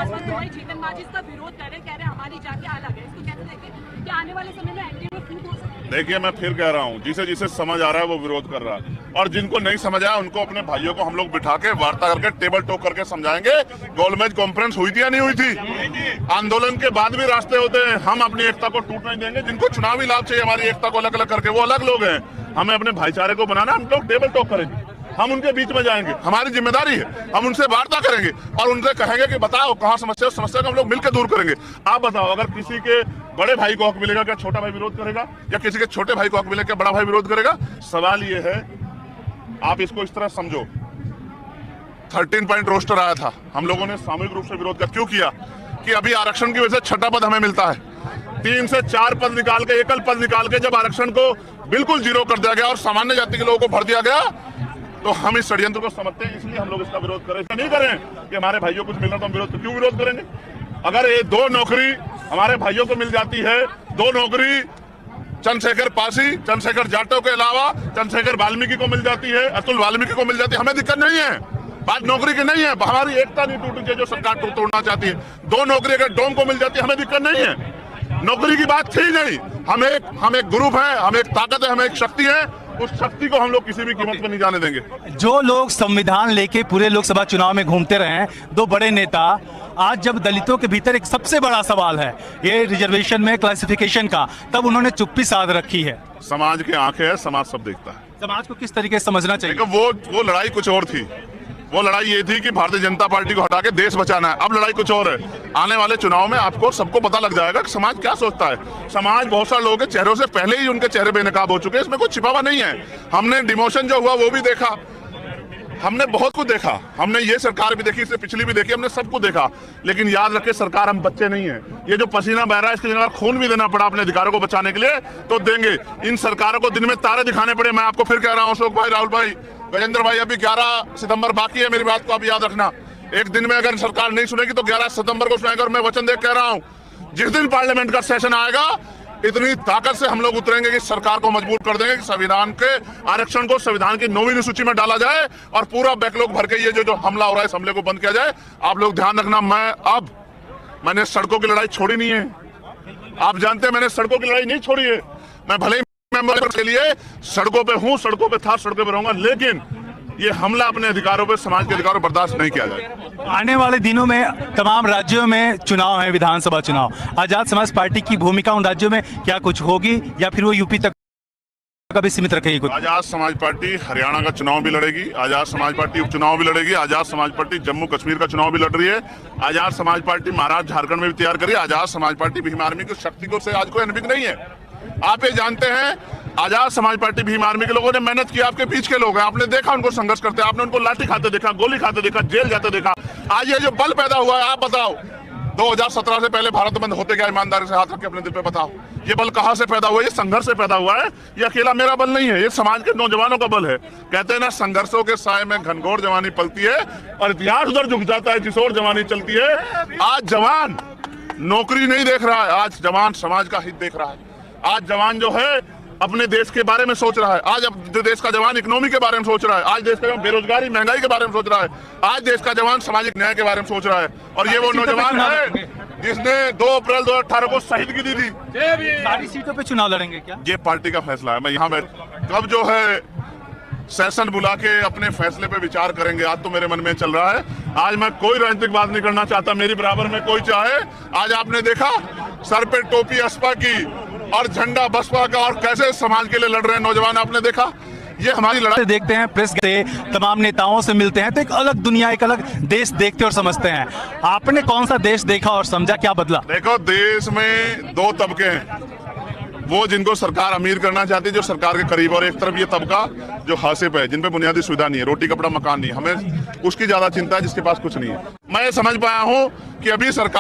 पासवान भाई जीतन मांझी इसका विरोध कर रहे हैं, कह रहे हैं हमारी जाति अलग है। इसको कैसे देखें कि आने वाले समय में एनडीए में फूट हो सकती है? देखिए, मैं फिर कह रहा हूँ, जिसे जिसे समझ आ रहा है वो विरोध कर रहा है, और जिनको नहीं समझ आया उनको अपने भाइयों को हम लोग बिठा के वार्ता करके टेबल टॉक करके समझाएंगे। गोलमेज कॉन्फ्रेंस हुई थी या नहीं हुई थी? आंदोलन के बाद भी रास्ते होते हैं। हम अपनी एकता को टूट नहीं देंगे। जिनको चुनावी लाभ चाहिए हमारी एकता को अलग अलग करके, वो अलग लोग हैं। हमें अपने भाईचारे को बनाना, हम लोग टेबल टॉक करेंगे, हम उनके बीच में जाएंगे, हमारी जिम्मेदारी है। हम उनसे वार्ता करेंगे और उनसे कहेंगे कि बताओ कहाँ समस्या है, समस्या को हम लोग मिलकर दूर करेंगे। आप बताओ, अगर किसी के बड़े भाई को हक मिलेगा क्या छोटा भाई विरोध करेगा? या किसी के छोटे भाई को हक मिलेगा क्या बड़ा भाई विरोध करेगा? सवाल ये है, आप इसको इस तरह समझो, 13 पॉइंट रोस्टर आया था, हम लोगों ने सामूहिक रूप से विरोध कर क्यों किया कि अभी आरक्षण की वजह से छठा पद हमें मिलता है। 3 से 4 पद निकाल के, एकल पद निकाल के जब आरक्षण को बिल्कुल जीरो कर दिया गया और सामान्य जाति के लोगों को भर दिया गया, तो हम इस षड्यंत्र को समझते हैं, इसलिए हम लोग इसका विरोध करें। नहीं करें कि हमारे भाइयों को कुछ मिलना तो हम विरोध क्यों विरोध करेंगे? अगर ये 2 नौकरी हमारे भाइयों को मिल जाती है, 2 नौकरी चंद्रशेखर पासी, चंद्रशेखर जाटव के अलावा चंद्रशेखर वाल्मीकि को मिल जाती है, अतुल वाल्मीकि को मिल जाती है, हमें दिक्कत नहीं है। बात नौकरी की नहीं है, हमारी एकता नहीं टूटनी चाहिए जो सरकार तोड़ना चाहती है। 2 नौकरी अगर डोम को मिल जाती है, हमें दिक्कत नहीं है। नौकरी की बात थी नहीं। हम एक ग्रुप है, हम एक ताकत है, हम एक शक्ति है। उस शक्ति को हम लोग किसी भी कीमत पर नहीं जाने देंगे। जो लोग संविधान लेके पूरे लोकसभा चुनाव में घूमते रहे हैं, 2 बड़े नेता, आज जब दलितों के भीतर एक सबसे बड़ा सवाल है ये रिजर्वेशन में क्लासिफिकेशन का, तब उन्होंने चुप्पी साध रखी है। समाज की आंखें है, समाज सब देखता है। समाज को किस तरीके से समझना चाहिए? वो लड़ाई कुछ और थी। वो लड़ाई ये थी कि भारतीय जनता पार्टी को हटा के देश बचाना है। अब लड़ाई कुछ और है। आने वाले चुनाव में आपको सबको पता लग जाएगा कि समाज क्या सोचता है। समाज बहुत सारे लोगों के चेहरों से पहले ही उनके चेहरे बेनकाब हो चुके हैं, इसमें कुछ छिपा हुआ नहीं है। हमने डिमोशन जो हुआ वो भी देखा, हमने बहुत कुछ देखा। हमने ये सरकार भी देखी, इससे पिछली भी देखी, हमने सब कुछ देखा। लेकिन याद रखे, सरकार हम बच्चे नहीं है। ये जो पसीना बह रहा है, इसके जगह खून भी देना पड़ा अपने अधिकारों को बचाने के लिए तो देंगे। इन सरकारों को दिन में तारे दिखाने पड़े। मैं आपको फिर कह रहा हूँ, अशोक भाई, राहुल भाई, गजेंद्र भाई, अभी 11 सितंबर बाकी है। मेरी बात को आप याद रखना। एक दिन में अगर सरकार नहीं सुनेगी तो 11 सितंबर को सुनेगा। और मैं वचन दे कह रहा हूँ, जिस दिन पार्लियामेंट का सेशन आएगा, इतनी ताकत से हम लोग उतरेंगे कि सरकार को मजबूर कर देंगे कि संविधान के आरक्षण को संविधान की 9वीं सूची में डाला जाए और पूरा बैकलॉग भर के ये जो हमला हो रहा है, इस हमले को बंद किया जाए। आप लोग ध्यान रखना, मैंने सड़कों की लड़ाई छोड़ी नहीं है। आप जानते हैं, मैंने सड़कों की लड़ाई नहीं छोड़ी है। मैं भले ही मेंबर के लिए सड़कों पे हूँ, सड़कों पे था, सड़कों पे रहूंगा, लेकिन ये हमला अपने अधिकारों पे, समाज के अधिकारों पर बर्दाश्त नहीं किया जाएगा। आने वाले दिनों में तमाम राज्यों में चुनाव है, विधानसभा चुनाव। आजाद समाज पार्टी की भूमिका उन राज्यों में क्या कुछ होगी या फिर वो यूपी तक कभी सीमित रखेगी कुछ? आजाद समाज पार्टी हरियाणा का चुनाव भी लड़ेगी, आजाद समाज पार्टी उपचुनाव भी लड़ेगी, आजाद समाज पार्टी जम्मू कश्मीर का चुनाव भी लड़ रही है, आजाद समाज पार्टी महाराष्ट्र झारखंड में भी तैयार करी। आजाद समाज पार्टी भीम आर्मी की शक्ति को से आज कोई अनभिज्ञ नहीं है। आप ये जानते हैं, आजाद समाज पार्टी भीम आर्मी के लोगों ने मेहनत की। आपके बीच के लोग हैं, आपने देखा उनको संघर्ष करते, आपने उनको लाठी खाते देखा, गोली खाते देखा, जेल जाते देखा। आज ये जो बल पैदा हुआ है, आप बताओ 2017 से पहले भारत बंद होते क्या? ईमानदारी से हाथ रख के अपने दिल पे बताओ, ये बल कहाँ से पैदा हुआ? ये संघर्ष से पैदा हुआ है। ये अकेला मेरा बल नहीं है, ये समाज के नौजवानों का बल है। कहते हैं ना, संघर्षों के साए में घनघोर जवानी पलती है और इतिहास उधर झुक जाता है जिस ओर जवानी चलती है। आज जवान नौकरी नहीं देख रहा है, आज जवान समाज का हित देख रहा है। आज जवान जो है अपने देश के बारे में सोच रहा है। आज अब देश का जवान इकोनॉमी के बारे में सोच रहा है। आज देश का जवान बेरोजगारी, महंगाई के बारे में सोच रहा है। आज देश का जवान सामाजिक न्याय के बारे में सोच रहा है। और ये वो नौजवान है जिसने 2 अप्रैल 2018 को शहीदगी दी थी। सारी सीटों पे चुनाव लड़ेंगे क्या? ये पार्टी का फैसला है। मैं यहाँ कब जो है सेशन बुला के अपने फैसले पे विचार करेंगे, आज तो मेरे मन में चल रहा है। आज मैं कोई राजनीतिक बात नहीं करना चाहता, मेरी बराबर में कोई चाहे। आज आपने देखा सर पे टोपी असपा की और झंडा बसपा का, और कैसे समाज के लिए लड़ रहे हैं नौजवान, आपने देखा। ये हमारी लड़ाई देखते हैं, प्रेस से तमाम नेताओं से मिलते हैं तो एक अलग दुनिया, एक अलग देश देखते और समझते हैं। आपने कौन सा देश देखा और समझा, क्या बदला? देखो, देश में 2 तबके हैं। वो जिनको सरकार अमीर करना चाहती है, जो सरकार के करीब, और एक तरफ ये तबका जो हासिल है, जिन पे बुनियादी सुविधा नहीं है, रोटी कपड़ा मकान नहीं है। हमें उसकी ज्यादा चिंता है जिसके पास कुछ नहीं है। मैं समझ पाया हूँ कि अभी सरकार